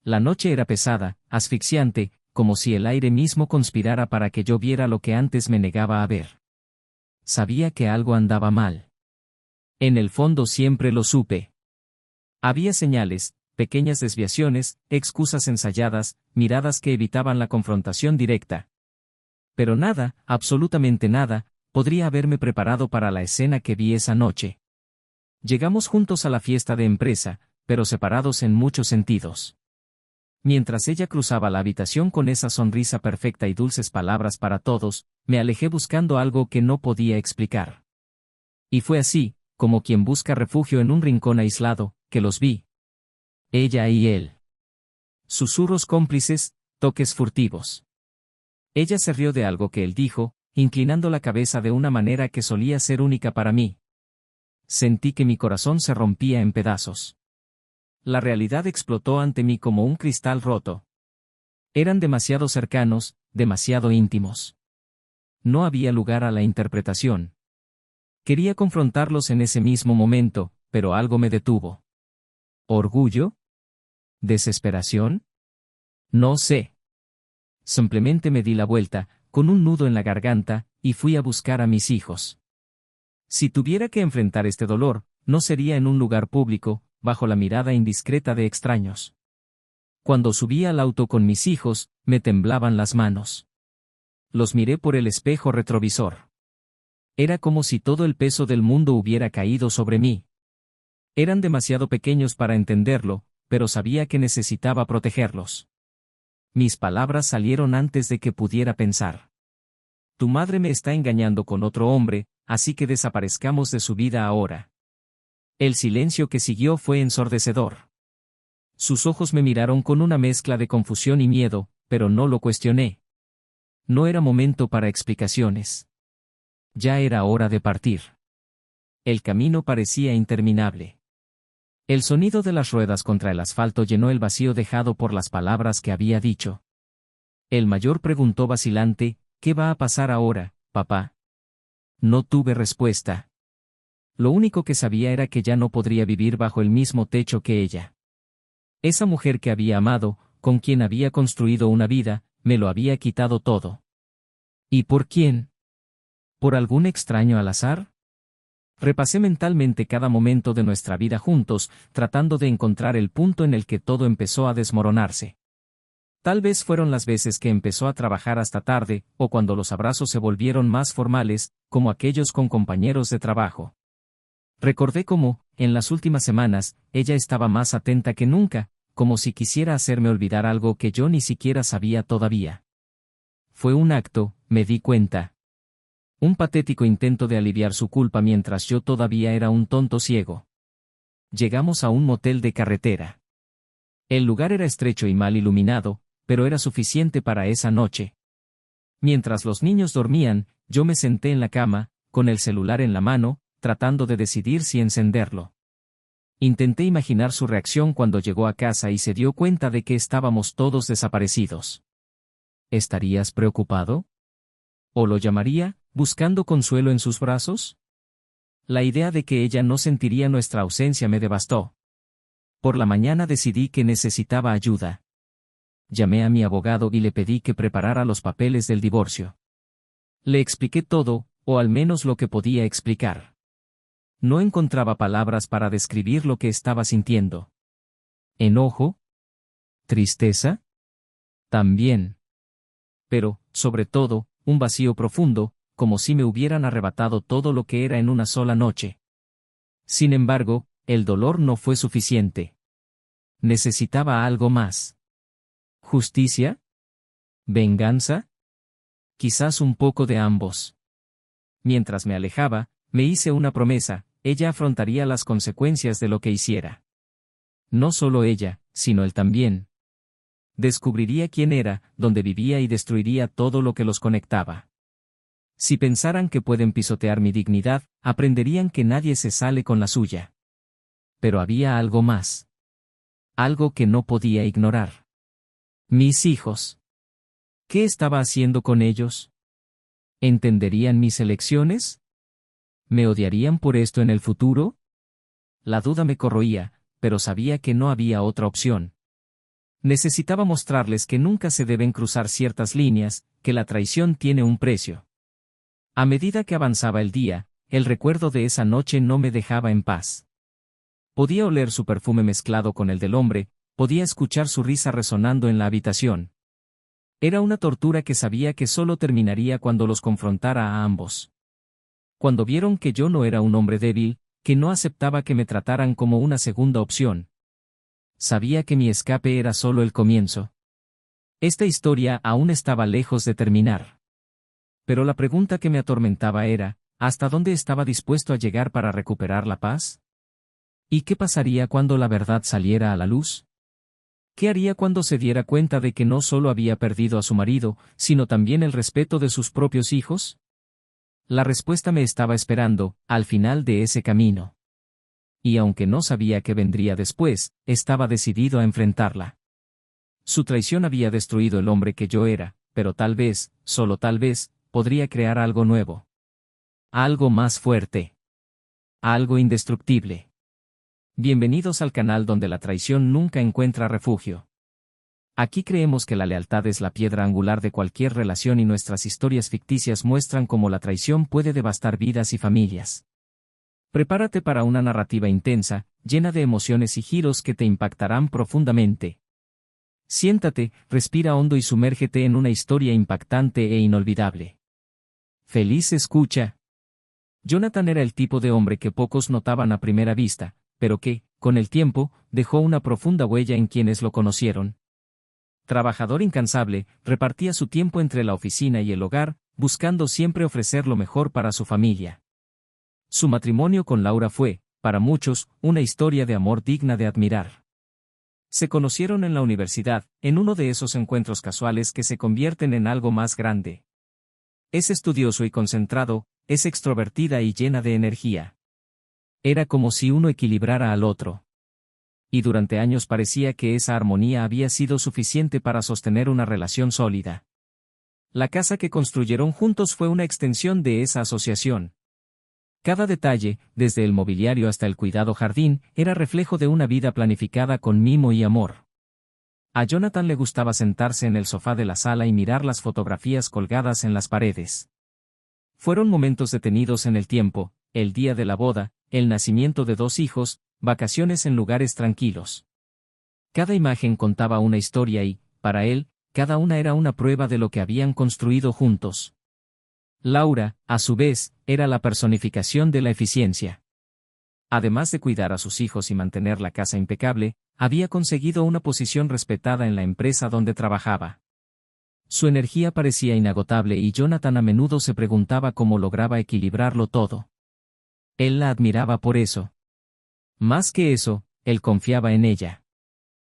La noche era pesada, asfixiante, como si el aire mismo conspirara para que yo viera lo que antes me negaba a ver. Sabía que algo andaba mal. En el fondo siempre lo supe. Había señales, pequeñas desviaciones, excusas ensayadas, miradas que evitaban la confrontación directa. Pero nada, absolutamente nada, podría haberme preparado para la escena que vi esa noche. Llegamos juntos a la fiesta de empresa, pero separados en muchos sentidos. Mientras ella cruzaba la habitación con esa sonrisa perfecta y dulces palabras para todos, me alejé buscando algo que no podía explicar. Y fue así, como quien busca refugio en un rincón aislado, que los vi. Ella y él. Susurros cómplices, toques furtivos. Ella se rió de algo que él dijo, inclinando la cabeza de una manera que solía ser única para mí. Sentí que mi corazón se rompía en pedazos. La realidad explotó ante mí como un cristal roto. Eran demasiado cercanos, demasiado íntimos. No había lugar a la interpretación. Quería confrontarlos en ese mismo momento, pero algo me detuvo. ¿Orgullo? ¿Desesperación? No sé. Simplemente me di la vuelta, con un nudo en la garganta, y fui a buscar a mis hijos. Si tuviera que enfrentar este dolor, no sería en un lugar público, bajo la mirada indiscreta de extraños. Cuando subí al auto con mis hijos, me temblaban las manos. Los miré por el espejo retrovisor. Era como si todo el peso del mundo hubiera caído sobre mí. Eran demasiado pequeños para entenderlo, pero sabía que necesitaba protegerlos. Mis palabras salieron antes de que pudiera pensar. Tu madre me está engañando con otro hombre, así que desaparezcamos de su vida ahora. El silencio que siguió fue ensordecedor. Sus ojos me miraron con una mezcla de confusión y miedo, pero no lo cuestioné. No era momento para explicaciones. Ya era hora de partir. El camino parecía interminable. El sonido de las ruedas contra el asfalto llenó el vacío dejado por las palabras que había dicho. El mayor preguntó vacilante, ¿qué va a pasar ahora, papá? No tuve respuesta. Lo único que sabía era que ya no podría vivir bajo el mismo techo que ella. Esa mujer que había amado, con quien había construido una vida, me lo había quitado todo. ¿Y por quién? ¿Por algún extraño al azar? Repasé mentalmente cada momento de nuestra vida juntos, tratando de encontrar el punto en el que todo empezó a desmoronarse. Tal vez fueron las veces que empezó a trabajar hasta tarde, o cuando los abrazos se volvieron más formales, como aquellos con compañeros de trabajo. Recordé cómo, en las últimas semanas, ella estaba más atenta que nunca, como si quisiera hacerme olvidar algo que yo ni siquiera sabía todavía. Fue un acto, me di cuenta. Un patético intento de aliviar su culpa mientras yo todavía era un tonto ciego. Llegamos a un motel de carretera. El lugar era estrecho y mal iluminado, pero era suficiente para esa noche. Mientras los niños dormían, yo me senté en la cama, con el celular en la mano, tratando de decidir si encenderlo. Intenté imaginar su reacción cuando llegó a casa y se dio cuenta de que estábamos todos desaparecidos. ¿Estarías preocupado? ¿O lo llamaría, buscando consuelo en sus brazos? La idea de que ella no sentiría nuestra ausencia me devastó. Por la mañana decidí que necesitaba ayuda. Llamé a mi abogado y le pedí que preparara los papeles del divorcio. Le expliqué todo, o al menos lo que podía explicar. No encontraba palabras para describir lo que estaba sintiendo. ¿Enojo? ¿Tristeza? También. Pero, sobre todo, un vacío profundo, como si me hubieran arrebatado todo lo que era en una sola noche. Sin embargo, el dolor no fue suficiente. Necesitaba algo más. ¿Justicia? ¿Venganza? Quizás un poco de ambos. Mientras me alejaba, me hice una promesa, ella afrontaría las consecuencias de lo que hiciera. No solo ella, sino él también. Descubriría quién era, dónde vivía y destruiría todo lo que los conectaba. Si pensaran que pueden pisotear mi dignidad, aprenderían que nadie se sale con la suya. Pero había algo más. Algo que no podía ignorar. Mis hijos. ¿Qué estaba haciendo con ellos? ¿Entenderían mis elecciones? ¿Me odiarían por esto en el futuro? La duda me corroía, pero sabía que no había otra opción. Necesitaba mostrarles que nunca se deben cruzar ciertas líneas, que la traición tiene un precio. A medida que avanzaba el día, el recuerdo de esa noche no me dejaba en paz. Podía oler su perfume mezclado con el del hombre, podía escuchar su risa resonando en la habitación. Era una tortura que sabía que solo terminaría cuando los confrontara a ambos. Cuando vieron que yo no era un hombre débil, que no aceptaba que me trataran como una segunda opción. Sabía que mi escape era solo el comienzo. Esta historia aún estaba lejos de terminar. Pero la pregunta que me atormentaba era, ¿hasta dónde estaba dispuesto a llegar para recuperar la paz? ¿Y qué pasaría cuando la verdad saliera a la luz? ¿Qué haría cuando se diera cuenta de que no solo había perdido a su marido, sino también el respeto de sus propios hijos? La respuesta me estaba esperando, al final de ese camino. Y aunque no sabía qué vendría después, estaba decidido a enfrentarla. Su traición había destruido el hombre que yo era, pero tal vez, solo tal vez, podría crear algo nuevo. Algo más fuerte. Algo indestructible. Bienvenidos al canal donde la traición nunca encuentra refugio. Aquí creemos que la lealtad es la piedra angular de cualquier relación y nuestras historias ficticias muestran cómo la traición puede devastar vidas y familias. Prepárate para una narrativa intensa, llena de emociones y giros que te impactarán profundamente. Siéntate, respira hondo y sumérgete en una historia impactante e inolvidable. Feliz escucha. Jonathan era el tipo de hombre que pocos notaban a primera vista, pero que, con el tiempo, dejó una profunda huella en quienes lo conocieron. Trabajador incansable, repartía su tiempo entre la oficina y el hogar, buscando siempre ofrecer lo mejor para su familia. Su matrimonio con Laura fue, para muchos, una historia de amor digna de admirar. Se conocieron en la universidad, en uno de esos encuentros casuales que se convierten en algo más grande. Es estudioso y concentrado, es extrovertida y llena de energía. Era como si uno equilibrara al otro. Y durante años parecía que esa armonía había sido suficiente para sostener una relación sólida. La casa que construyeron juntos fue una extensión de esa asociación. Cada detalle, desde el mobiliario hasta el cuidado jardín, era reflejo de una vida planificada con mimo y amor. A Jonathan le gustaba sentarse en el sofá de la sala y mirar las fotografías colgadas en las paredes. Fueron momentos detenidos en el tiempo, el día de la boda, el nacimiento de 2 hijos, vacaciones en lugares tranquilos. Cada imagen contaba una historia y, para él, cada una era una prueba de lo que habían construido juntos. Laura, a su vez, era la personificación de la eficiencia. Además de cuidar a sus hijos y mantener la casa impecable, había conseguido una posición respetada en la empresa donde trabajaba. Su energía parecía inagotable y Jonathan a menudo se preguntaba cómo lograba equilibrarlo todo. Él la admiraba por eso. Más que eso, él confiaba en ella.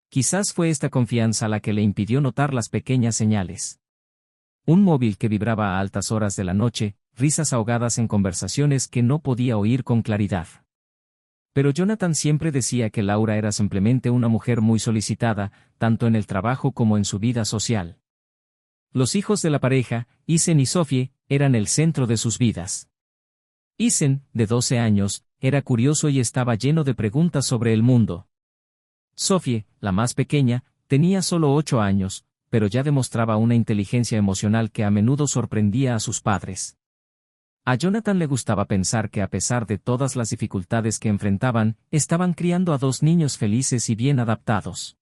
Quizás fue esta confianza la que le impidió notar las pequeñas señales. Un móvil que vibraba a altas horas de la noche, risas ahogadas en conversaciones que no podía oír con claridad. Pero Jonathan siempre decía que Laura era simplemente una mujer muy solicitada, tanto en el trabajo como en su vida social. Los hijos de la pareja, Isen y Sophie, eran el centro de sus vidas. Isen, de 12 años, era curioso y estaba lleno de preguntas sobre el mundo. Sophie, la más pequeña, tenía solo 8 años, pero ya demostraba una inteligencia emocional que a menudo sorprendía a sus padres. A Jonathan le gustaba pensar que a pesar de todas las dificultades que enfrentaban, estaban criando a 2 niños felices y bien adaptados.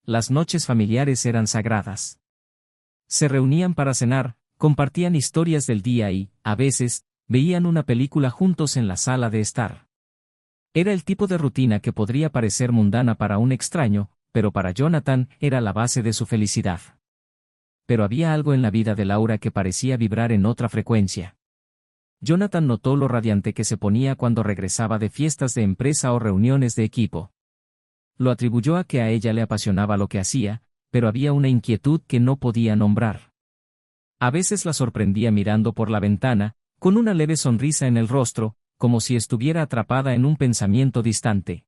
Las noches familiares eran sagradas. Se reunían para cenar, compartían historias del día y, a veces, veían una película juntos en la sala de estar. Era el tipo de rutina que podría parecer mundana para un extraño, pero para Jonathan era la base de su felicidad. Pero había algo en la vida de Laura que parecía vibrar en otra frecuencia. Jonathan notó lo radiante que se ponía cuando regresaba de fiestas de empresa o reuniones de equipo. Lo atribuyó a que a ella le apasionaba lo que hacía, pero había una inquietud que no podía nombrar. A veces la sorprendía mirando por la ventana, con una leve sonrisa en el rostro, como si estuviera atrapada en un pensamiento distante.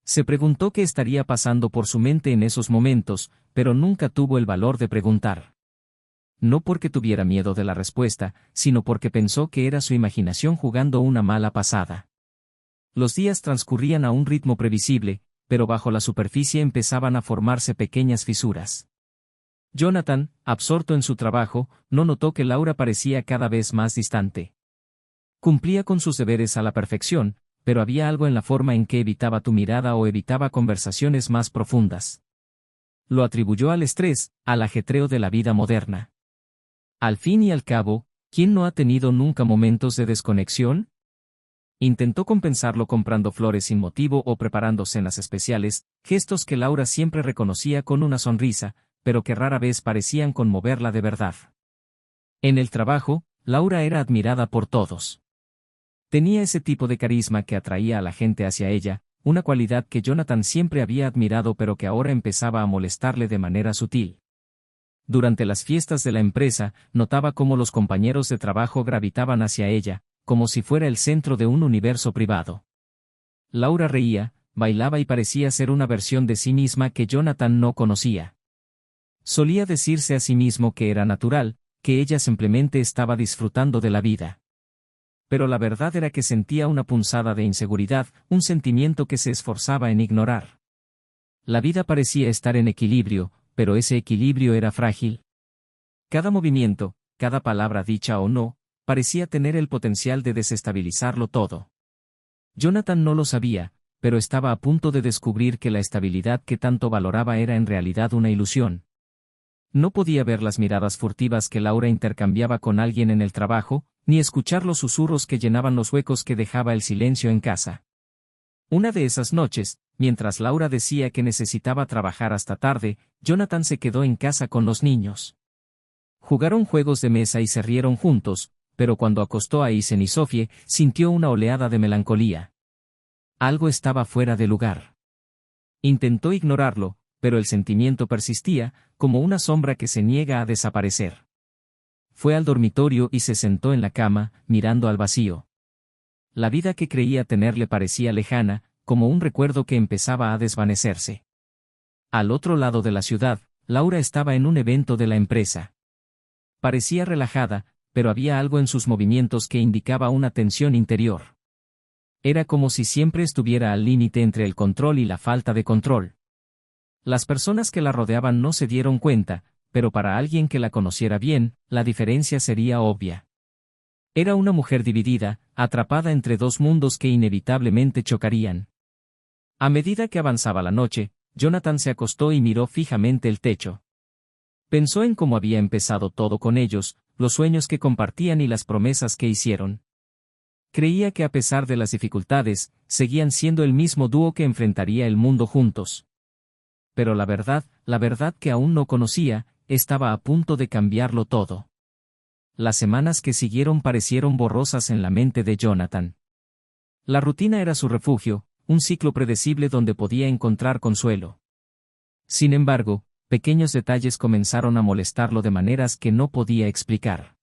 Se preguntó qué estaría pasando por su mente en esos momentos, pero nunca tuvo el valor de preguntar. No porque tuviera miedo de la respuesta, sino porque pensó que era su imaginación jugando una mala pasada. Los días transcurrían a un ritmo previsible, pero bajo la superficie empezaban a formarse pequeñas fisuras. Jonathan, absorto en su trabajo, no notó que Laura parecía cada vez más distante. Cumplía con sus deberes a la perfección, pero había algo en la forma en que evitaba tu mirada o evitaba conversaciones más profundas. Lo atribuyó al estrés, al ajetreo de la vida moderna. Al fin y al cabo, ¿quién no ha tenido nunca momentos de desconexión? Intentó compensarlo comprando flores sin motivo o preparando cenas especiales, gestos que Laura siempre reconocía con una sonrisa, pero que rara vez parecían conmoverla de verdad. En el trabajo, Laura era admirada por todos. Tenía ese tipo de carisma que atraía a la gente hacia ella, una cualidad que Jonathan siempre había admirado pero que ahora empezaba a molestarle de manera sutil. Durante las fiestas de la empresa, notaba cómo los compañeros de trabajo gravitaban hacia ella, como si fuera el centro de un universo privado. Laura reía, bailaba y parecía ser una versión de sí misma que Jonathan no conocía. Solía decirse a sí mismo que era natural, que ella simplemente estaba disfrutando de la vida. Pero la verdad era que sentía una punzada de inseguridad, un sentimiento que se esforzaba en ignorar. La vida parecía estar en equilibrio, pero ese equilibrio era frágil. Cada movimiento, cada palabra dicha o no, parecía tener el potencial de desestabilizarlo todo. Jonathan no lo sabía, pero estaba a punto de descubrir que la estabilidad que tanto valoraba era en realidad una ilusión. No podía ver las miradas furtivas que Laura intercambiaba con alguien en el trabajo, ni escuchar los susurros que llenaban los huecos que dejaba el silencio en casa. Una de esas noches, mientras Laura decía que necesitaba trabajar hasta tarde, Jonathan se quedó en casa con los niños. Jugaron juegos de mesa y se rieron juntos, pero cuando acostó a Isen y Sophie, sintió una oleada de melancolía. Algo estaba fuera de lugar. Intentó ignorarlo, pero el sentimiento persistía, como una sombra que se niega a desaparecer. Fue al dormitorio y se sentó en la cama, mirando al vacío. La vida que creía tener le parecía lejana, como un recuerdo que empezaba a desvanecerse. Al otro lado de la ciudad, Laura estaba en un evento de la empresa. Parecía relajada, pero había algo en sus movimientos que indicaba una tensión interior. Era como si siempre estuviera al límite entre el control y la falta de control. Las personas que la rodeaban no se dieron cuenta, pero para alguien que la conociera bien, la diferencia sería obvia. Era una mujer dividida, atrapada entre dos mundos que inevitablemente chocarían. A medida que avanzaba la noche, Jonathan se acostó y miró fijamente el techo. Pensó en cómo había empezado todo con ellos, los sueños que compartían y las promesas que hicieron. Creía que a pesar de las dificultades, seguían siendo el mismo dúo que enfrentaría el mundo juntos. Pero la verdad que aún no conocía, estaba a punto de cambiarlo todo. Las semanas que siguieron parecieron borrosas en la mente de Jonathan. La rutina era su refugio, un ciclo predecible donde podía encontrar consuelo. Sin embargo, pequeños detalles comenzaron a molestarlo de maneras que no podía explicar.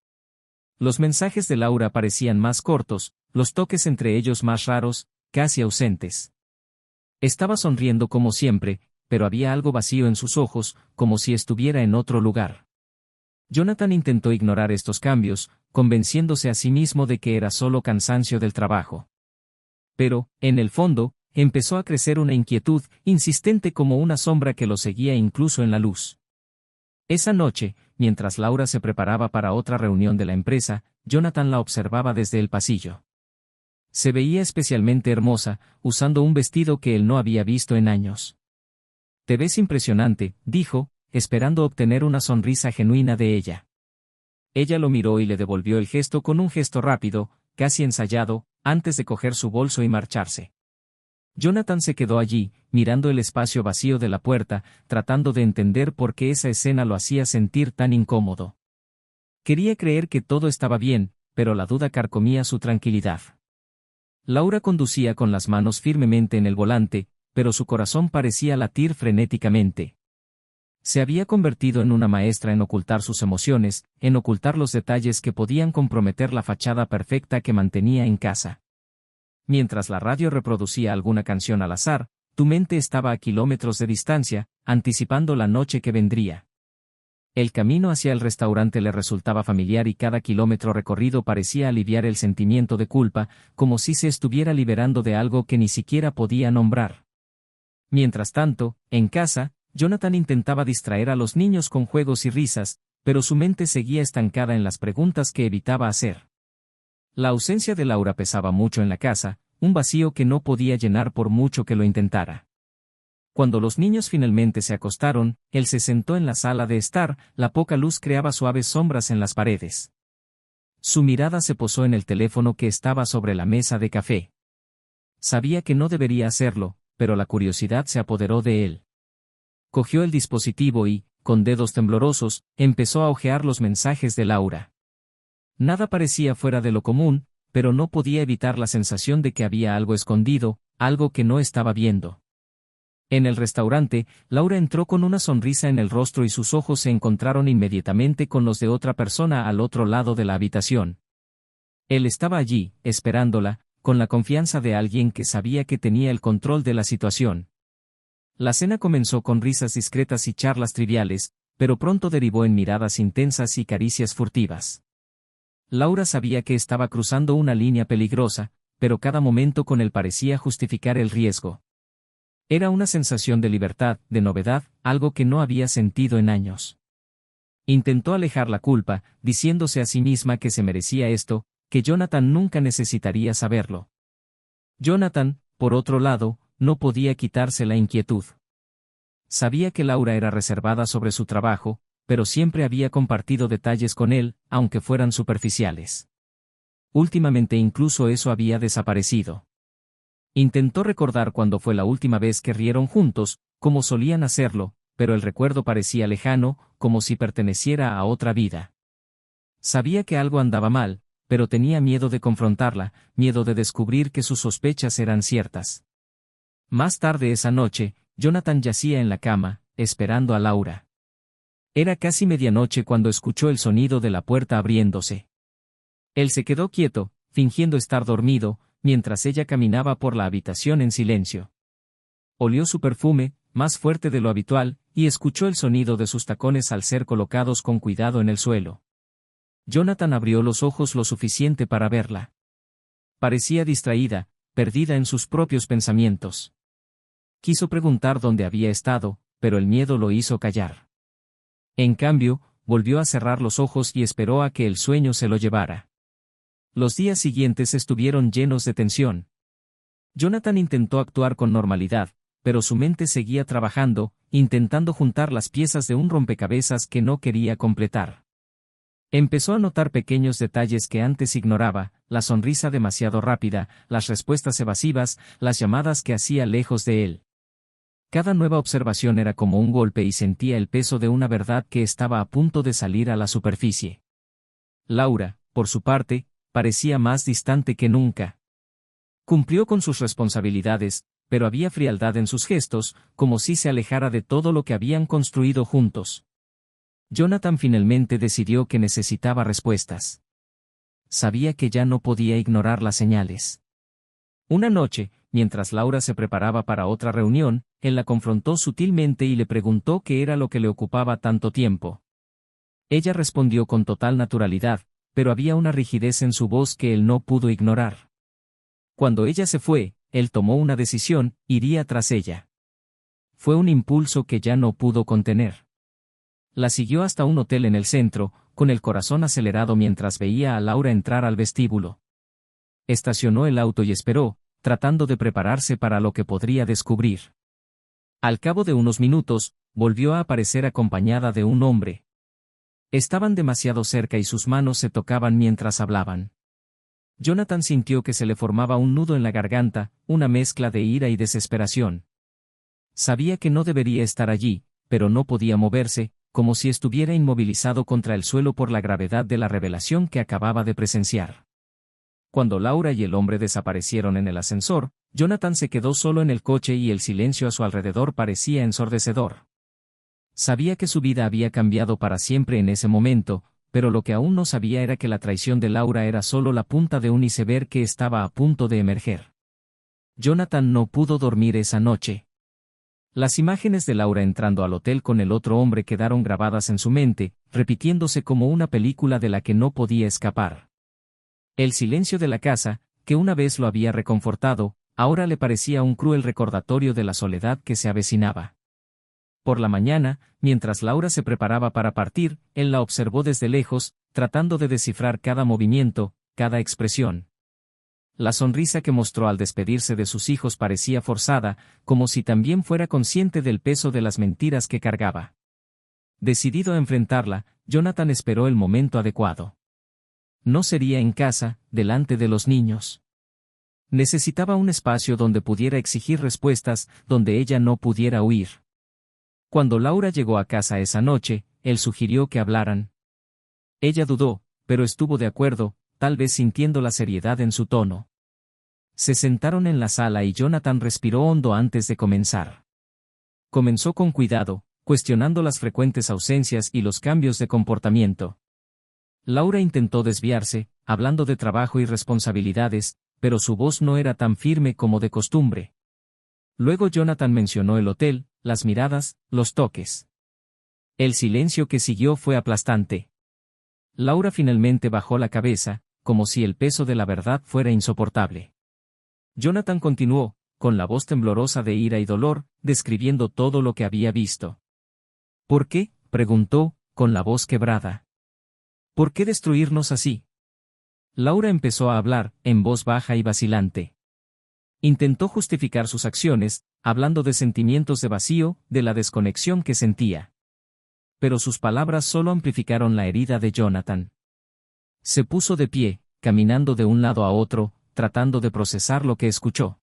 Los mensajes de Laura parecían más cortos, los toques entre ellos más raros, casi ausentes. Estaba sonriendo como siempre, pero había algo vacío en sus ojos, como si estuviera en otro lugar. Jonathan intentó ignorar estos cambios, convenciéndose a sí mismo de que era solo cansancio del trabajo. Pero, en el fondo, empezó a crecer una inquietud, insistente como una sombra que lo seguía incluso en la luz. Esa noche, mientras Laura se preparaba para otra reunión de la empresa, Jonathan la observaba desde el pasillo. Se veía especialmente hermosa, usando un vestido que él no había visto en años. «Te ves impresionante», dijo, esperando obtener una sonrisa genuina de ella. Ella lo miró y le devolvió el gesto con un gesto rápido, casi ensayado, antes de coger su bolso y marcharse. Jonathan se quedó allí, mirando el espacio vacío de la puerta, tratando de entender por qué esa escena lo hacía sentir tan incómodo. Quería creer que todo estaba bien, pero la duda carcomía su tranquilidad. Laura conducía con las manos firmemente en el volante, pero su corazón parecía latir frenéticamente. Se había convertido en una maestra en ocultar sus emociones, en ocultar los detalles que podían comprometer la fachada perfecta que mantenía en casa. Mientras la radio reproducía alguna canción al azar, tu mente estaba a kilómetros de distancia, anticipando la noche que vendría. El camino hacia el restaurante le resultaba familiar y cada kilómetro recorrido parecía aliviar el sentimiento de culpa, como si se estuviera liberando de algo que ni siquiera podía nombrar. Mientras tanto, en casa, Jonathan intentaba distraer a los niños con juegos y risas, pero su mente seguía estancada en las preguntas que evitaba hacer. La ausencia de Laura pesaba mucho en la casa, un vacío que no podía llenar por mucho que lo intentara. Cuando los niños finalmente se acostaron, él se sentó en la sala de estar, la poca luz creaba suaves sombras en las paredes. Su mirada se posó en el teléfono que estaba sobre la mesa de café. Sabía que no debería hacerlo, pero la curiosidad se apoderó de él. Cogió el dispositivo y, con dedos temblorosos, empezó a hojear los mensajes de Laura. Nada parecía fuera de lo común, pero no podía evitar la sensación de que había algo escondido, algo que no estaba viendo. En el restaurante, Laura entró con una sonrisa en el rostro y sus ojos se encontraron inmediatamente con los de otra persona al otro lado de la habitación. Él estaba allí, esperándola, con la confianza de alguien que sabía que tenía el control de la situación. La cena comenzó con risas discretas y charlas triviales, pero pronto derivó en miradas intensas y caricias furtivas. Laura sabía que estaba cruzando una línea peligrosa, pero cada momento con él parecía justificar el riesgo. Era una sensación de libertad, de novedad, algo que no había sentido en años. Intentó alejar la culpa, diciéndose a sí misma que se merecía esto, que Jonathan nunca necesitaría saberlo. Jonathan, por otro lado, no podía quitarse la inquietud. Sabía que Laura era reservada sobre su trabajo, pero siempre había compartido detalles con él, aunque fueran superficiales. Últimamente incluso eso había desaparecido. Intentó recordar cuándo fue la última vez que rieron juntos, como solían hacerlo, pero el recuerdo parecía lejano, como si perteneciera a otra vida. Sabía que algo andaba mal, pero tenía miedo de confrontarla, miedo de descubrir que sus sospechas eran ciertas. Más tarde esa noche, Jonathan yacía en la cama, esperando a Laura. Era casi medianoche cuando escuchó el sonido de la puerta abriéndose. Él se quedó quieto, fingiendo estar dormido, mientras ella caminaba por la habitación en silencio. Olió su perfume, más fuerte de lo habitual, y escuchó el sonido de sus tacones al ser colocados con cuidado en el suelo. Jonathan abrió los ojos lo suficiente para verla. Parecía distraída, perdida en sus propios pensamientos. Quiso preguntar dónde había estado, pero el miedo lo hizo callar. En cambio, volvió a cerrar los ojos y esperó a que el sueño se lo llevara. Los días siguientes estuvieron llenos de tensión. Jonathan intentó actuar con normalidad, pero su mente seguía trabajando, intentando juntar las piezas de un rompecabezas que no quería completar. Empezó a notar pequeños detalles que antes ignoraba, la sonrisa demasiado rápida, las respuestas evasivas, las llamadas que hacía lejos de él. Cada nueva observación era como un golpe y sentía el peso de una verdad que estaba a punto de salir a la superficie. Laura, por su parte, parecía más distante que nunca. Cumplió con sus responsabilidades, pero había frialdad en sus gestos, como si se alejara de todo lo que habían construido juntos. Jonathan finalmente decidió que necesitaba respuestas. Sabía que ya no podía ignorar las señales. Una noche, mientras Laura se preparaba para otra reunión, él la confrontó sutilmente y le preguntó qué era lo que le ocupaba tanto tiempo. Ella respondió con total naturalidad, pero había una rigidez en su voz que él no pudo ignorar. Cuando ella se fue, él tomó una decisión, iría tras ella. Fue un impulso que ya no pudo contener. La siguió hasta un hotel en el centro, con el corazón acelerado mientras veía a Laura entrar al vestíbulo. Estacionó el auto y esperó, tratando de prepararse para lo que podría descubrir. Al cabo de unos minutos, volvió a aparecer acompañada de un hombre. Estaban demasiado cerca y sus manos se tocaban mientras hablaban. Jonathan sintió que se le formaba un nudo en la garganta, una mezcla de ira y desesperación. Sabía que no debería estar allí, pero no podía moverse, como si estuviera inmovilizado contra el suelo por la gravedad de la revelación que acababa de presenciar. Cuando Laura y el hombre desaparecieron en el ascensor, Jonathan se quedó solo en el coche y el silencio a su alrededor parecía ensordecedor. Sabía que su vida había cambiado para siempre en ese momento, pero lo que aún no sabía era que la traición de Laura era solo la punta de un iceberg que estaba a punto de emerger. Jonathan no pudo dormir esa noche. Las imágenes de Laura entrando al hotel con el otro hombre quedaron grabadas en su mente, repitiéndose como una película de la que no podía escapar. El silencio de la casa, que una vez lo había reconfortado, ahora le parecía un cruel recordatorio de la soledad que se avecinaba. Por la mañana, mientras Laura se preparaba para partir, él la observó desde lejos, tratando de descifrar cada movimiento, cada expresión. La sonrisa que mostró al despedirse de sus hijos parecía forzada, como si también fuera consciente del peso de las mentiras que cargaba. Decidido a enfrentarla, Jonathan esperó el momento adecuado. No sería en casa, delante de los niños. Necesitaba un espacio donde pudiera exigir respuestas, donde ella no pudiera huir. Cuando Laura llegó a casa esa noche, él sugirió que hablaran. Ella dudó, pero estuvo de acuerdo, tal vez sintiendo la seriedad en su tono. Se sentaron en la sala y Jonathan respiró hondo antes de comenzar. Comenzó con cuidado, cuestionando las frecuentes ausencias y los cambios de comportamiento. Laura intentó desviarse, hablando de trabajo y responsabilidades, pero su voz no era tan firme como de costumbre. Luego Jonathan mencionó el hotel, las miradas, los toques. El silencio que siguió fue aplastante. Laura finalmente bajó la cabeza, como si el peso de la verdad fuera insoportable. Jonathan continuó, con la voz temblorosa de ira y dolor, describiendo todo lo que había visto. ¿Por qué?, preguntó, con la voz quebrada. ¿Por qué destruirnos así? Laura empezó a hablar, en voz baja y vacilante. Intentó justificar sus acciones, hablando de sentimientos de vacío, de la desconexión que sentía. Pero sus palabras solo amplificaron la herida de Jonathan. Se puso de pie, caminando de un lado a otro, tratando de procesar lo que escuchó.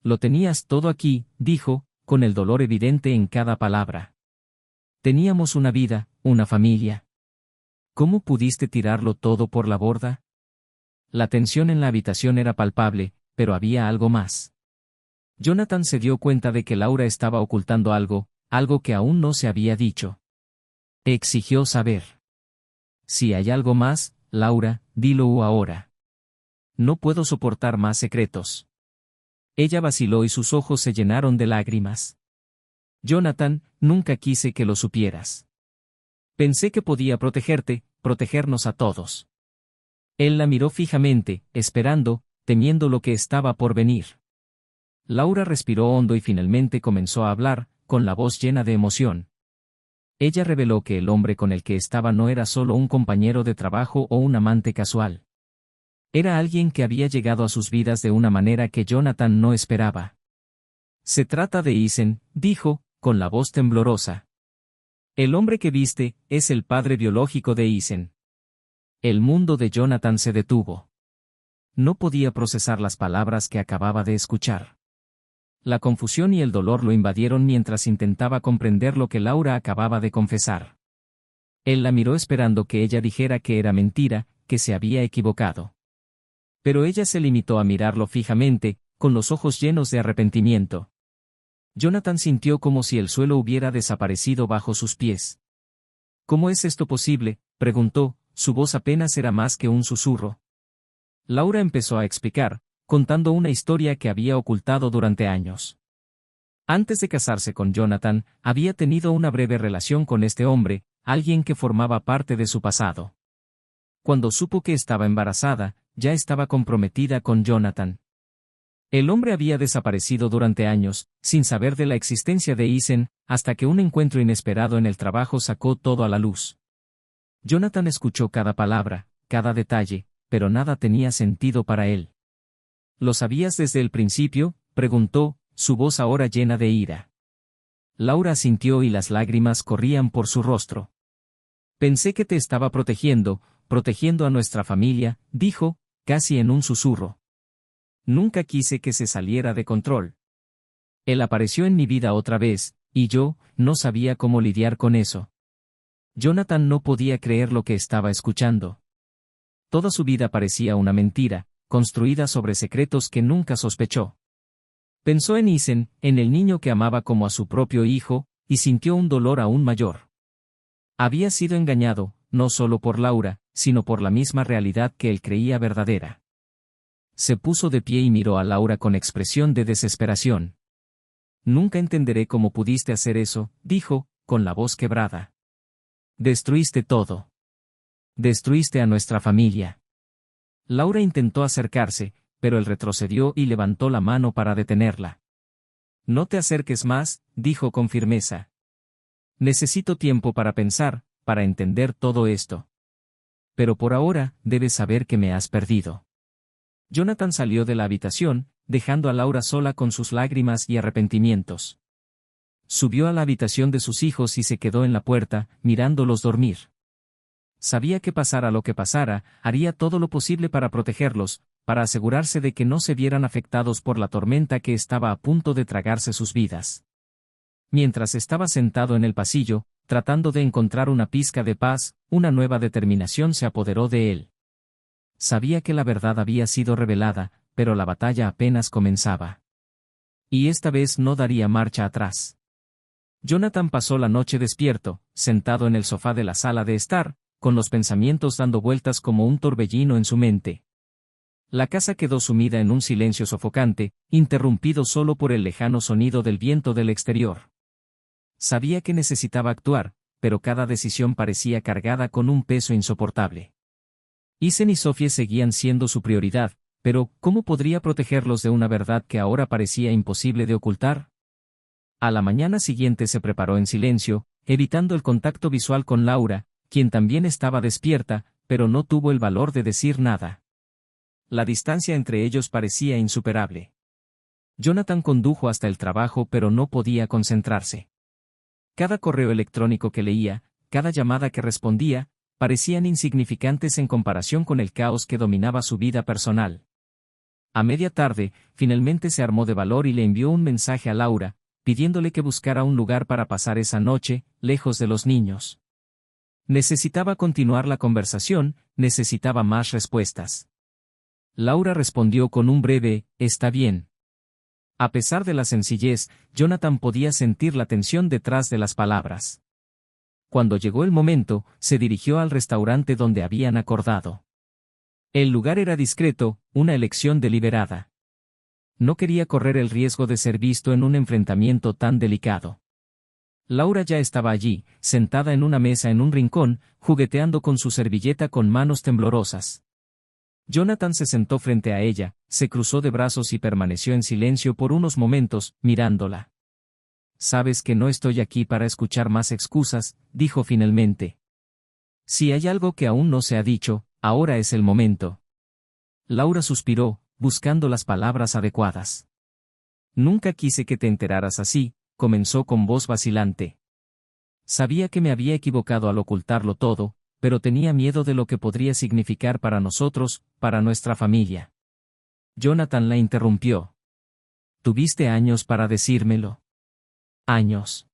Lo tenías todo aquí, dijo, con el dolor evidente en cada palabra. Teníamos una vida, una familia. ¿Cómo pudiste tirarlo todo por la borda? La tensión en la habitación era palpable, pero había algo más. Jonathan se dio cuenta de que Laura estaba ocultando algo, algo que aún no se había dicho. Exigió saber. Si hay algo más, Laura, dilo ahora. No puedo soportar más secretos. Ella vaciló y sus ojos se llenaron de lágrimas. Jonathan, nunca quise que lo supieras. Pensé que podía protegerte, protegernos a todos. Él la miró fijamente, esperando, temiendo lo que estaba por venir. Laura respiró hondo y finalmente comenzó a hablar, con la voz llena de emoción. Ella reveló que el hombre con el que estaba no era solo un compañero de trabajo o un amante casual. Era alguien que había llegado a sus vidas de una manera que Jonathan no esperaba. Se trata de Eisen, dijo, con la voz temblorosa. El hombre que viste, es el padre biológico de Eisen. El mundo de Jonathan se detuvo. No podía procesar las palabras que acababa de escuchar. La confusión y el dolor lo invadieron mientras intentaba comprender lo que Laura acababa de confesar. Él la miró esperando que ella dijera que era mentira, que se había equivocado. Pero ella se limitó a mirarlo fijamente, con los ojos llenos de arrepentimiento. Jonathan sintió como si el suelo hubiera desaparecido bajo sus pies. ¿Cómo es esto posible?, preguntó, su voz apenas era más que un susurro. Laura empezó a explicar, contando una historia que había ocultado durante años. Antes de casarse con Jonathan, había tenido una breve relación con este hombre, alguien que formaba parte de su pasado. Cuando supo que estaba embarazada, ya estaba comprometida con Jonathan. El hombre había desaparecido durante años, sin saber de la existencia de Eisen, hasta que un encuentro inesperado en el trabajo sacó todo a la luz. Jonathan escuchó cada palabra, cada detalle, pero nada tenía sentido para él. ¿Lo sabías desde el principio?, preguntó, su voz ahora llena de ira. Laura asintió y las lágrimas corrían por su rostro. Pensé que te estaba protegiendo a nuestra familia, dijo, casi en un susurro. Nunca quise que se saliera de control. Él apareció en mi vida otra vez, y yo, no sabía cómo lidiar con eso. Jonathan no podía creer lo que estaba escuchando. Toda su vida parecía una mentira, construida sobre secretos que nunca sospechó. Pensó en Eisen, en el niño que amaba como a su propio hijo, y sintió un dolor aún mayor. Había sido engañado, no solo por Laura, sino por la misma realidad que él creía verdadera. Se puso de pie y miró a Laura con expresión de desesperación. Nunca entenderé cómo pudiste hacer eso, dijo, con la voz quebrada. Destruiste todo. Destruiste a nuestra familia. Laura intentó acercarse, pero él retrocedió y levantó la mano para detenerla. No te acerques más, dijo con firmeza. Necesito tiempo para pensar, para entender todo esto. Pero por ahora, debes saber que me has perdido. Jonathan salió de la habitación, dejando a Laura sola con sus lágrimas y arrepentimientos. Subió a la habitación de sus hijos y se quedó en la puerta, mirándolos dormir. Sabía que pasara lo que pasara, haría todo lo posible para protegerlos, para asegurarse de que no se vieran afectados por la tormenta que estaba a punto de tragarse sus vidas. Mientras estaba sentado en el pasillo, tratando de encontrar una pizca de paz, una nueva determinación se apoderó de él. Sabía que la verdad había sido revelada, pero la batalla apenas comenzaba. Y esta vez no daría marcha atrás. Jonathan pasó la noche despierto, sentado en el sofá de la sala de estar, con los pensamientos dando vueltas como un torbellino en su mente. La casa quedó sumida en un silencio sofocante, interrumpido solo por el lejano sonido del viento del exterior. Sabía que necesitaba actuar, pero cada decisión parecía cargada con un peso insoportable. Isen y Sophie seguían siendo su prioridad, pero ¿cómo podría protegerlos de una verdad que ahora parecía imposible de ocultar? A la mañana siguiente se preparó en silencio, evitando el contacto visual con Laura, quien también estaba despierta, pero no tuvo el valor de decir nada. La distancia entre ellos parecía insuperable. Jonathan condujo hasta el trabajo pero no podía concentrarse. Cada correo electrónico que leía, cada llamada que respondía, parecían insignificantes en comparación con el caos que dominaba su vida personal. A media tarde, finalmente se armó de valor y le envió un mensaje a Laura, pidiéndole que buscara un lugar para pasar esa noche, lejos de los niños. Necesitaba continuar la conversación, necesitaba más respuestas. Laura respondió con un breve, «Está bien». A pesar de la sencillez, Jonathan podía sentir la tensión detrás de las palabras. Cuando llegó el momento, se dirigió al restaurante donde habían acordado. El lugar era discreto, una elección deliberada. No quería correr el riesgo de ser visto en un enfrentamiento tan delicado. Laura ya estaba allí, sentada en una mesa en un rincón, jugueteando con su servilleta con manos temblorosas. Jonathan se sentó frente a ella, se cruzó de brazos y permaneció en silencio por unos momentos, mirándola. «Sabes que no estoy aquí para escuchar más excusas», dijo finalmente. «Si hay algo que aún no se ha dicho, ahora es el momento». Laura suspiró, buscando las palabras adecuadas. «Nunca quise que te enteraras así», comenzó con voz vacilante. «Sabía que me había equivocado al ocultarlo todo, pero tenía miedo de lo que podría significar para nosotros, para nuestra familia». Jonathan la interrumpió. «Tuviste años para decírmelo». «Años.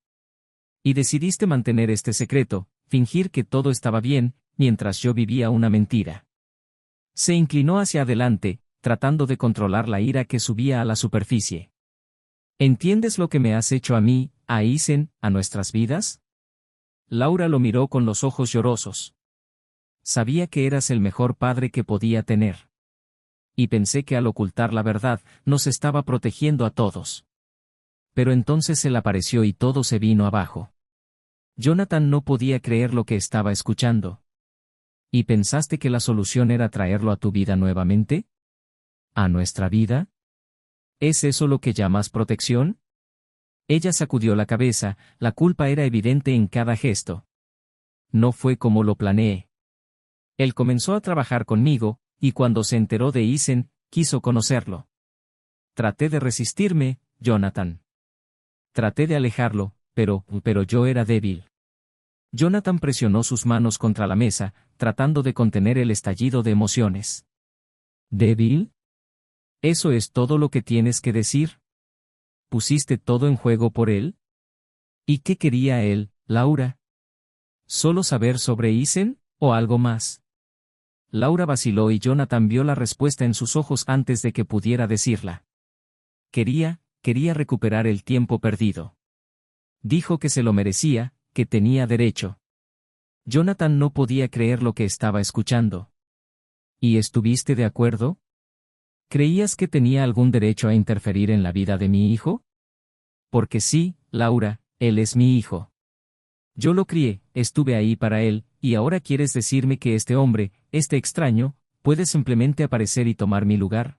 Y decidiste mantener este secreto, fingir que todo estaba bien, mientras yo vivía una mentira». Se inclinó hacia adelante, tratando de controlar la ira que subía a la superficie. «¿Entiendes lo que me has hecho a mí, a Isen, a nuestras vidas?» Laura lo miró con los ojos llorosos. «Sabía que eras el mejor padre que podía tener. Y pensé que al ocultar la verdad, nos estaba protegiendo a todos. Pero entonces él apareció y todo se vino abajo». Jonathan no podía creer lo que estaba escuchando. «¿Y pensaste que la solución era traerlo a tu vida nuevamente? ¿A nuestra vida? ¿Es eso lo que llamas protección?» Ella sacudió la cabeza, la culpa era evidente en cada gesto. «No fue como lo planeé. Él comenzó a trabajar conmigo, y cuando se enteró de Isen, quiso conocerlo. Traté de resistirme, Jonathan. Traté de alejarlo, pero yo era débil». Jonathan presionó sus manos contra la mesa, tratando de contener el estallido de emociones. «¿Débil? ¿Eso es todo lo que tienes que decir? ¿Pusiste todo en juego por él? ¿Y qué quería él, Laura? ¿Solo saber sobre Isen, o algo más?» Laura vaciló y Jonathan vio la respuesta en sus ojos antes de que pudiera decirla. Quería recuperar el tiempo perdido. Dijo que se lo merecía, que tenía derecho. Jonathan no podía creer lo que estaba escuchando. ¿Y estuviste de acuerdo? ¿Creías que tenía algún derecho a interferir en la vida de mi hijo? Porque sí, Laura, él es mi hijo. Yo lo crié, estuve ahí para él, y ahora quieres decirme que este hombre, este extraño, puede simplemente aparecer y tomar mi lugar.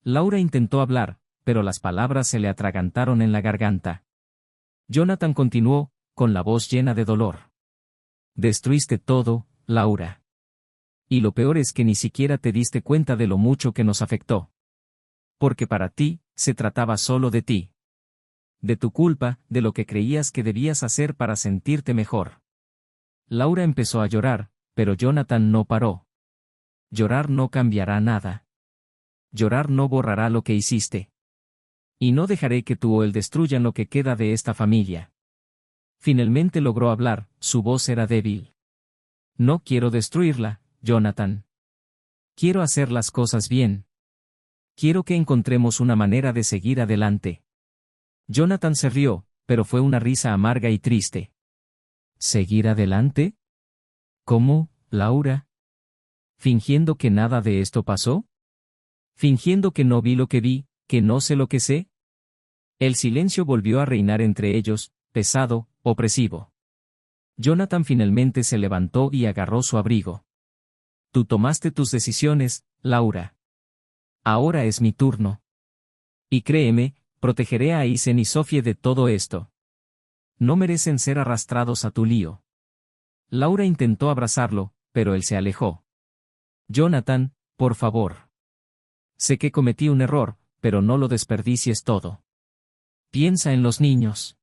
Laura intentó hablar, pero las palabras se le atragantaron en la garganta. Jonathan continuó, con la voz llena de dolor. Destruiste todo, Laura. Y lo peor es que ni siquiera te diste cuenta de lo mucho que nos afectó. Porque para ti, se trataba solo de ti. De tu culpa, de lo que creías que debías hacer para sentirte mejor. Laura empezó a llorar, pero Jonathan no paró. Llorar no cambiará nada. Llorar no borrará lo que hiciste. Y no dejaré que tú o él destruyan lo que queda de esta familia. Finalmente logró hablar, su voz era débil. No quiero destruirla, Jonathan. Quiero hacer las cosas bien. Quiero que encontremos una manera de seguir adelante. Jonathan se rió, pero fue una risa amarga y triste. ¿Seguir adelante? ¿Cómo, Laura? ¿Fingiendo que nada de esto pasó? ¿Fingiendo que no vi lo que vi, que no sé lo que sé? El silencio volvió a reinar entre ellos, pesado, opresivo. Jonathan finalmente se levantó y agarró su abrigo. Tú tomaste tus decisiones, Laura. Ahora es mi turno. Y créeme, protegeré a Aizen y Sofie de todo esto. No merecen ser arrastrados a tu lío. Laura intentó abrazarlo, pero él se alejó. Jonathan, por favor. Sé que cometí un error, pero no lo desperdicies todo. Piensa en los niños.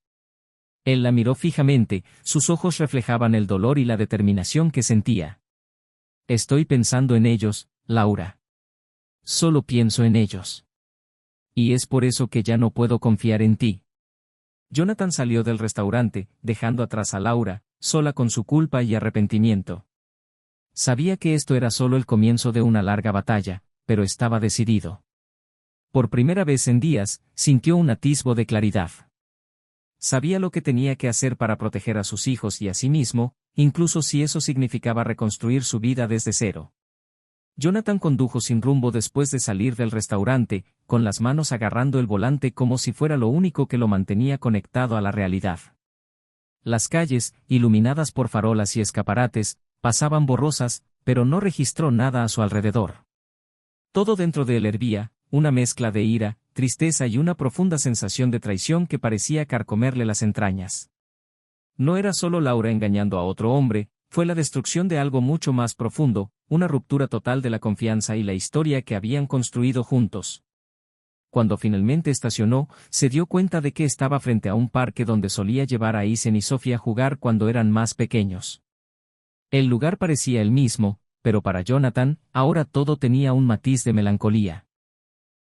Él la miró fijamente, sus ojos reflejaban el dolor y la determinación que sentía. Estoy pensando en ellos, Laura. Solo pienso en ellos. Y es por eso que ya no puedo confiar en ti. Jonathan salió del restaurante, dejando atrás a Laura, sola con su culpa y arrepentimiento. Sabía que esto era solo el comienzo de una larga batalla, pero estaba decidido. Por primera vez en días, sintió un atisbo de claridad. Sabía lo que tenía que hacer para proteger a sus hijos y a sí mismo, incluso si eso significaba reconstruir su vida desde cero. Jonathan condujo sin rumbo después de salir del restaurante, con las manos agarrando el volante como si fuera lo único que lo mantenía conectado a la realidad. Las calles, iluminadas por farolas y escaparates, pasaban borrosas, pero no registró nada a su alrededor. Todo dentro de él hervía, una mezcla de ira, tristeza y una profunda sensación de traición que parecía carcomerle las entrañas. No era solo Laura engañando a otro hombre, fue la destrucción de algo mucho más profundo, una ruptura total de la confianza y la historia que habían construido juntos. Cuando finalmente estacionó, se dio cuenta de que estaba frente a un parque donde solía llevar a Aizen y Sofía a jugar cuando eran más pequeños. El lugar parecía el mismo, pero para Jonathan, ahora todo tenía un matiz de melancolía.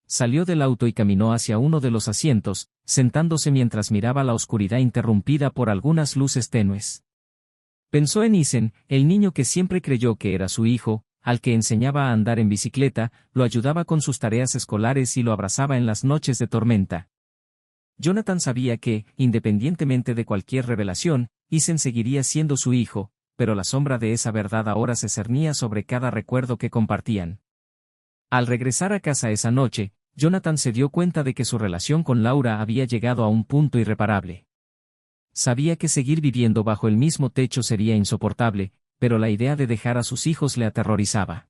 Salió del auto y caminó hacia uno de los asientos, sentándose mientras miraba la oscuridad interrumpida por algunas luces tenues. Pensó en Aizen, el niño que siempre creyó que era su hijo, al que enseñaba a andar en bicicleta, lo ayudaba con sus tareas escolares y lo abrazaba en las noches de tormenta. Jonathan sabía que, independientemente de cualquier revelación, Aizen seguiría siendo su hijo, pero la sombra de esa verdad ahora se cernía sobre cada recuerdo que compartían. Al regresar a casa esa noche, Jonathan se dio cuenta de que su relación con Laura había llegado a un punto irreparable. Sabía que seguir viviendo bajo el mismo techo sería insoportable, pero la idea de dejar a sus hijos le aterrorizaba.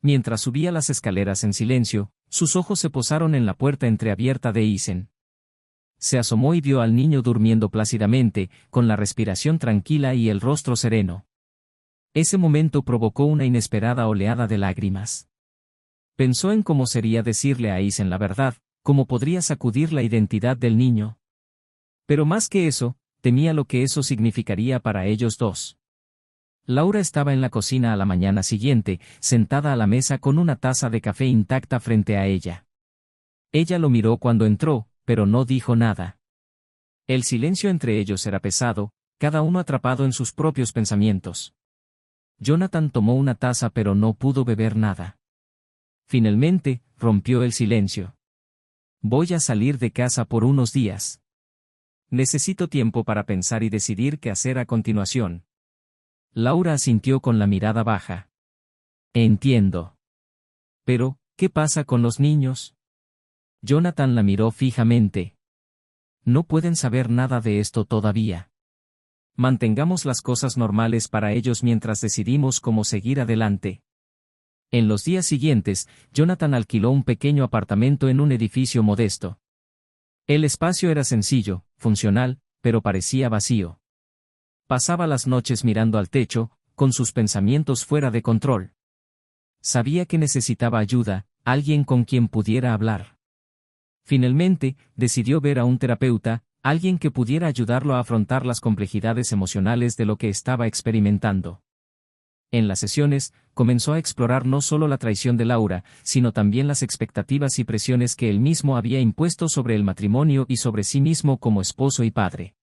Mientras subía las escaleras en silencio, sus ojos se posaron en la puerta entreabierta de Aizen. Se asomó y vio al niño durmiendo plácidamente, con la respiración tranquila y el rostro sereno. Ese momento provocó una inesperada oleada de lágrimas. Pensó en cómo sería decirle a Aizen la verdad, cómo podría sacudir la identidad del niño. Pero más que eso, temía lo que eso significaría para ellos dos. Laura estaba en la cocina a la mañana siguiente, sentada a la mesa con una taza de café intacta frente a ella. Ella lo miró cuando entró, pero no dijo nada. El silencio entre ellos era pesado, cada uno atrapado en sus propios pensamientos. Jonathan tomó una taza pero no pudo beber nada. Finalmente, rompió el silencio. Voy a salir de casa por unos días. Necesito tiempo para pensar y decidir qué hacer a continuación. Laura asintió con la mirada baja. Entiendo. Pero, ¿qué pasa con los niños? Jonathan la miró fijamente. No pueden saber nada de esto todavía. Mantengamos las cosas normales para ellos mientras decidimos cómo seguir adelante. En los días siguientes, Jonathan alquiló un pequeño apartamento en un edificio modesto. El espacio era sencillo, funcional, pero parecía vacío. Pasaba las noches mirando al techo, con sus pensamientos fuera de control. Sabía que necesitaba ayuda, alguien con quien pudiera hablar. Finalmente, decidió ver a un terapeuta, alguien que pudiera ayudarlo a afrontar las complejidades emocionales de lo que estaba experimentando. En las sesiones, comenzó a explorar no solo la traición de Laura, sino también las expectativas y presiones que él mismo había impuesto sobre el matrimonio y sobre sí mismo como esposo y padre.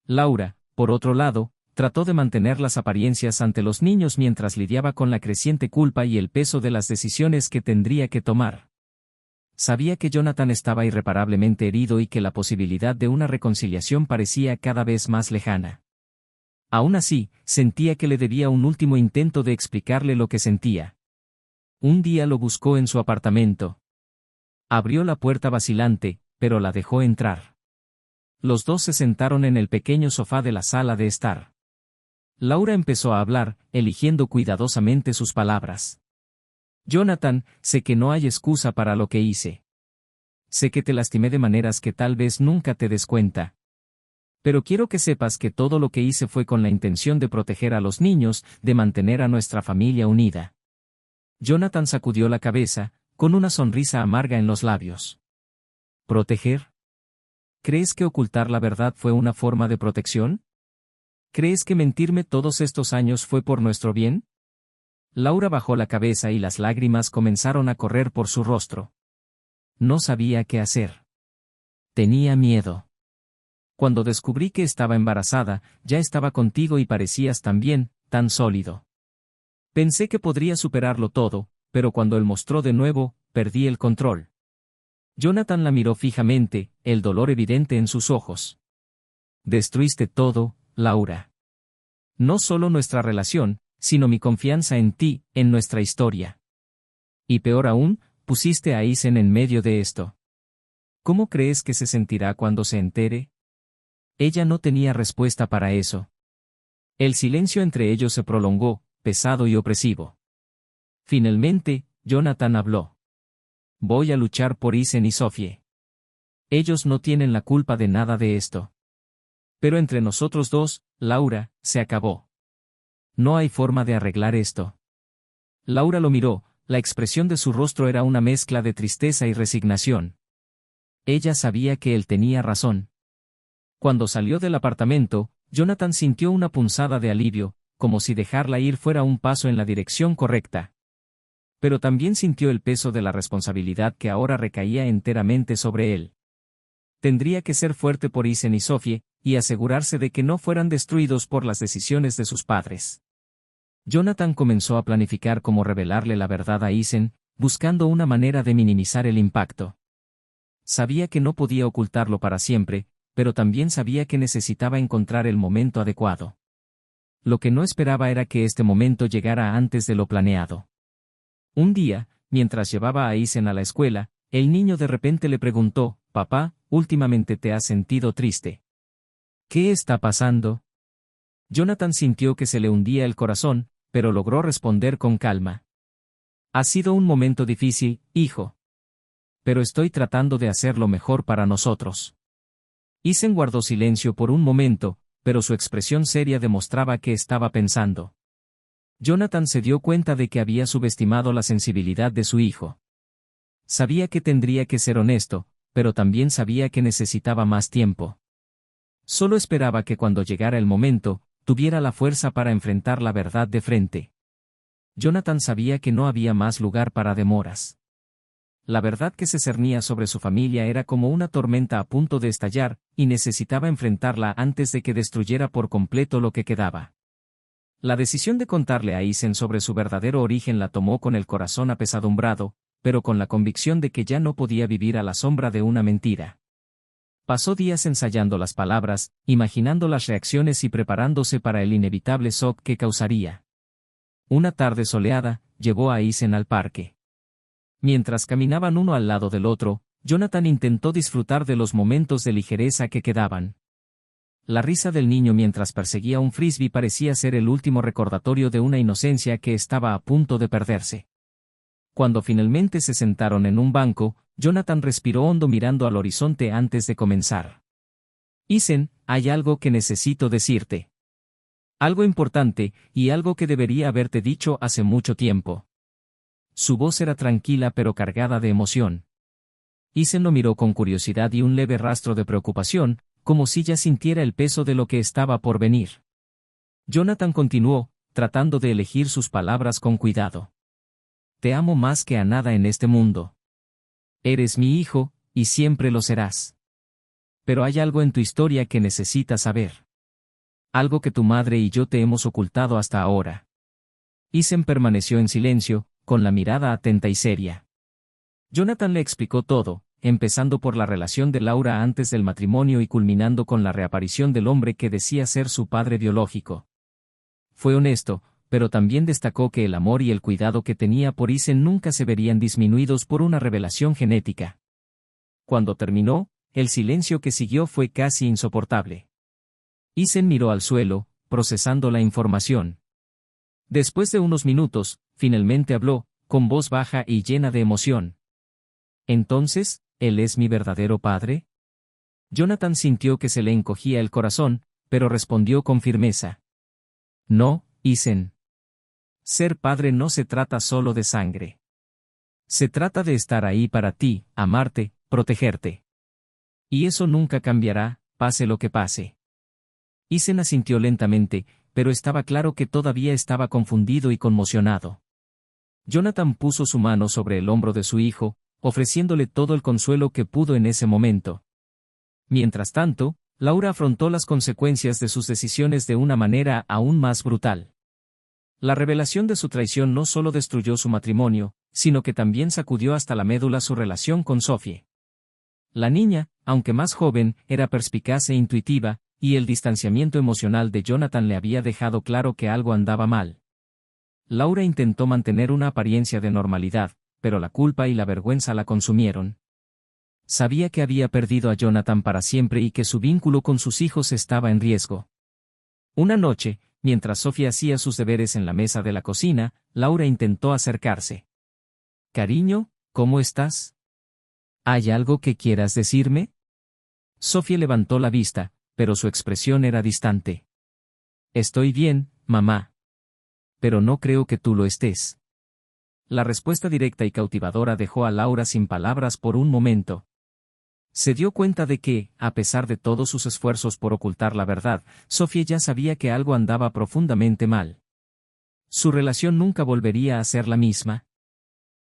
Laura, por otro lado, trató de mantener las apariencias ante los niños mientras lidiaba con la creciente culpa y el peso de las decisiones que tendría que tomar. Sabía que Jonathan estaba irreparablemente herido y que la posibilidad de una reconciliación parecía cada vez más lejana. Aún así, sentía que le debía un último intento de explicarle lo que sentía. Un día lo buscó en su apartamento. Abrió la puerta vacilante, pero la dejó entrar. Los dos se sentaron en el pequeño sofá de la sala de estar. Laura empezó a hablar, eligiendo cuidadosamente sus palabras. Jonathan, sé que no hay excusa para lo que hice. Sé que te lastimé de maneras que tal vez nunca te des cuenta. Pero quiero que sepas que todo lo que hice fue con la intención de proteger a los niños, de mantener a nuestra familia unida. Jonathan sacudió la cabeza, con una sonrisa amarga en los labios. ¿Proteger? ¿Crees que ocultar la verdad fue una forma de protección? ¿Crees que mentirme todos estos años fue por nuestro bien? Laura bajó la cabeza y las lágrimas comenzaron a correr por su rostro. No sabía qué hacer. Tenía miedo. Cuando descubrí que estaba embarazada, ya estaba contigo y parecías también, tan sólido. Pensé que podría superarlo todo, pero cuando él mostró de nuevo, perdí el control. Jonathan la miró fijamente, el dolor evidente en sus ojos. Destruiste todo, Laura. No solo nuestra relación, sino mi confianza en ti, en nuestra historia. Y peor aún, pusiste a Aizen en medio de esto. ¿Cómo crees que se sentirá cuando se entere? Ella no tenía respuesta para eso. El silencio entre ellos se prolongó, pesado y opresivo. Finalmente, Jonathan habló. Voy a luchar por Aizen y Sophie. Ellos no tienen la culpa de nada de esto. Pero entre nosotros dos, Laura, se acabó. No hay forma de arreglar esto. Laura lo miró, la expresión de su rostro era una mezcla de tristeza y resignación. Ella sabía que él tenía razón. Cuando salió del apartamento, Jonathan sintió una punzada de alivio, como si dejarla ir fuera un paso en la dirección correcta. Pero también sintió el peso de la responsabilidad que ahora recaía enteramente sobre él. Tendría que ser fuerte por Aizen y Sophie, y asegurarse de que no fueran destruidos por las decisiones de sus padres. Jonathan comenzó a planificar cómo revelarle la verdad a Aizen, buscando una manera de minimizar el impacto. Sabía que no podía ocultarlo para siempre, pero también sabía que necesitaba encontrar el momento adecuado. Lo que no esperaba era que este momento llegara antes de lo planeado. Un día, mientras llevaba a Aizen a la escuela, el niño de repente le preguntó, «Papá, últimamente te has sentido triste. ¿Qué está pasando?» Jonathan sintió que se le hundía el corazón, pero logró responder con calma. «Ha sido un momento difícil, hijo. Pero estoy tratando de hacer lo mejor para nosotros». Aizen guardó silencio por un momento, pero su expresión seria demostraba que estaba pensando. Jonathan se dio cuenta de que había subestimado la sensibilidad de su hijo. Sabía que tendría que ser honesto, pero también sabía que necesitaba más tiempo. Solo esperaba que cuando llegara el momento, tuviera la fuerza para enfrentar la verdad de frente. Jonathan sabía que no había más lugar para demoras. La verdad que se cernía sobre su familia era como una tormenta a punto de estallar, y necesitaba enfrentarla antes de que destruyera por completo lo que quedaba. La decisión de contarle a Aizen sobre su verdadero origen la tomó con el corazón apesadumbrado, pero con la convicción de que ya no podía vivir a la sombra de una mentira. Pasó días ensayando las palabras, imaginando las reacciones y preparándose para el inevitable shock que causaría. Una tarde soleada, llevó a Aizen al parque. Mientras caminaban uno al lado del otro, Jonathan intentó disfrutar de los momentos de ligereza que quedaban. La risa del niño mientras perseguía un frisbee parecía ser el último recordatorio de una inocencia que estaba a punto de perderse. Cuando finalmente se sentaron en un banco, Jonathan respiró hondo mirando al horizonte antes de comenzar. Isen, hay algo que necesito decirte. Algo importante, y algo que debería haberte dicho hace mucho tiempo. Su voz era tranquila pero cargada de emoción. Isen lo miró con curiosidad y un leve rastro de preocupación, como si ya sintiera el peso de lo que estaba por venir. Jonathan continuó, tratando de elegir sus palabras con cuidado. Te amo más que a nada en este mundo. Eres mi hijo, y siempre lo serás. Pero hay algo en tu historia que necesitas saber. Algo que tu madre y yo te hemos ocultado hasta ahora. Isen permaneció en silencio, con la mirada atenta y seria. Jonathan le explicó todo, empezando por la relación de Laura antes del matrimonio y culminando con la reaparición del hombre que decía ser su padre biológico. Fue honesto, pero también destacó que el amor y el cuidado que tenía por Isen nunca se verían disminuidos por una revelación genética. Cuando terminó, el silencio que siguió fue casi insoportable. Isen miró al suelo, procesando la información. Después de unos minutos, finalmente habló, con voz baja y llena de emoción. Entonces, ¿él es mi verdadero padre? Jonathan sintió que se le encogía el corazón, pero respondió con firmeza. No, Isen. Ser padre no se trata solo de sangre. Se trata de estar ahí para ti, amarte, protegerte. Y eso nunca cambiará, pase lo que pase. Isen asintió lentamente, pero estaba claro que todavía estaba confundido y conmocionado. Jonathan puso su mano sobre el hombro de su hijo, ofreciéndole todo el consuelo que pudo en ese momento. Mientras tanto, Laura afrontó las consecuencias de sus decisiones de una manera aún más brutal. La revelación de su traición no solo destruyó su matrimonio, sino que también sacudió hasta la médula su relación con Sophie. La niña, aunque más joven, era perspicaz e intuitiva, y el distanciamiento emocional de Jonathan le había dejado claro que algo andaba mal. Laura intentó mantener una apariencia de normalidad, pero la culpa y la vergüenza la consumieron. Sabía que había perdido a Jonathan para siempre y que su vínculo con sus hijos estaba en riesgo. Una noche, mientras Sophie hacía sus deberes en la mesa de la cocina, Laura intentó acercarse. «Cariño, ¿cómo estás? ¿Hay algo que quieras decirme?» Sophie levantó la vista, pero su expresión era distante. «Estoy bien, mamá. Pero no creo que tú lo estés». La respuesta directa y cautivadora dejó a Laura sin palabras por un momento. Se dio cuenta de que, a pesar de todos sus esfuerzos por ocultar la verdad, Sophie ya sabía que algo andaba profundamente mal. Su relación nunca volvería a ser la misma.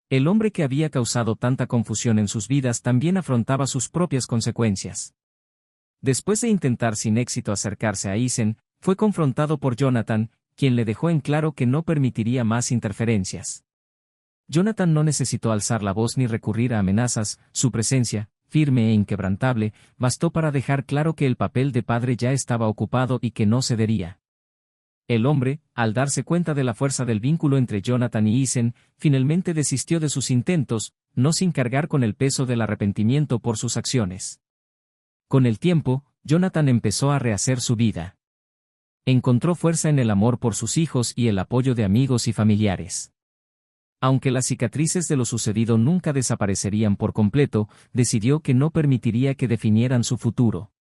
El hombre que había causado tanta confusión en sus vidas también afrontaba sus propias consecuencias. Después de intentar sin éxito acercarse a Isen, fue confrontado por Jonathan, quien le dejó en claro que no permitiría más interferencias. Jonathan no necesitó alzar la voz ni recurrir a amenazas, su presencia, firme e inquebrantable, bastó para dejar claro que el papel de padre ya estaba ocupado y que no cedería. El hombre, al darse cuenta de la fuerza del vínculo entre Jonathan y Isen, finalmente desistió de sus intentos, no sin cargar con el peso del arrepentimiento por sus acciones. Con el tiempo, Jonathan empezó a rehacer su vida. Encontró fuerza en el amor por sus hijos y el apoyo de amigos y familiares. Aunque las cicatrices de lo sucedido nunca desaparecerían por completo, decidió que no permitiría que definieran su futuro.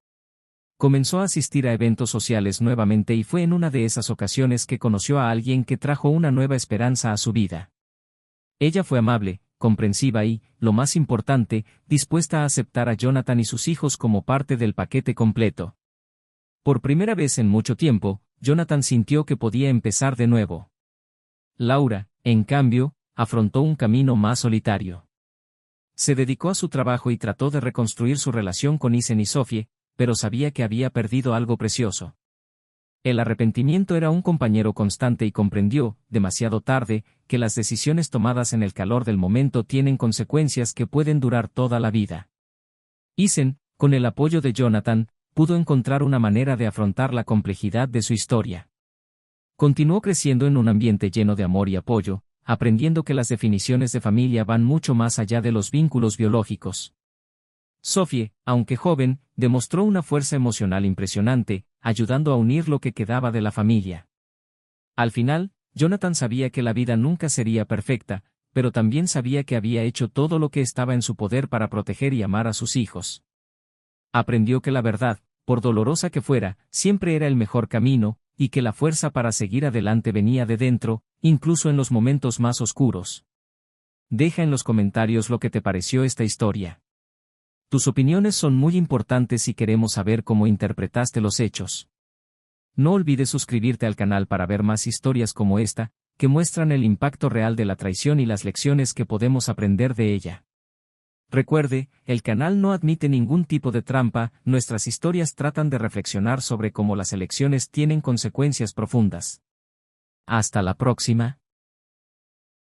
Comenzó a asistir a eventos sociales nuevamente y fue en una de esas ocasiones que conoció a alguien que trajo una nueva esperanza a su vida. Ella fue amable, comprensiva y, lo más importante, dispuesta a aceptar a Jonathan y sus hijos como parte del paquete completo. Por primera vez en mucho tiempo, Jonathan sintió que podía empezar de nuevo. Laura, en cambio, afrontó un camino más solitario. Se dedicó a su trabajo y trató de reconstruir su relación con Isen y Sophie, pero sabía que había perdido algo precioso. El arrepentimiento era un compañero constante y comprendió, demasiado tarde, que las decisiones tomadas en el calor del momento tienen consecuencias que pueden durar toda la vida. Isen, con el apoyo de Jonathan, pudo encontrar una manera de afrontar la complejidad de su historia. Continuó creciendo en un ambiente lleno de amor y apoyo, aprendiendo que las definiciones de familia van mucho más allá de los vínculos biológicos. Sophie, aunque joven, demostró una fuerza emocional impresionante, ayudando a unir lo que quedaba de la familia. Al final, Jonathan sabía que la vida nunca sería perfecta, pero también sabía que había hecho todo lo que estaba en su poder para proteger y amar a sus hijos. Aprendió que la verdad, por dolorosa que fuera, siempre era el mejor camino, y que la fuerza para seguir adelante venía de dentro, incluso en los momentos más oscuros. Deja en los comentarios lo que te pareció esta historia. Tus opiniones son muy importantes si queremos saber cómo interpretaste los hechos. No olvides suscribirte al canal para ver más historias como esta, que muestran el impacto real de la traición y las lecciones que podemos aprender de ella. Recuerde, el canal no admite ningún tipo de trampa, nuestras historias tratan de reflexionar sobre cómo las elecciones tienen consecuencias profundas. Hasta la próxima.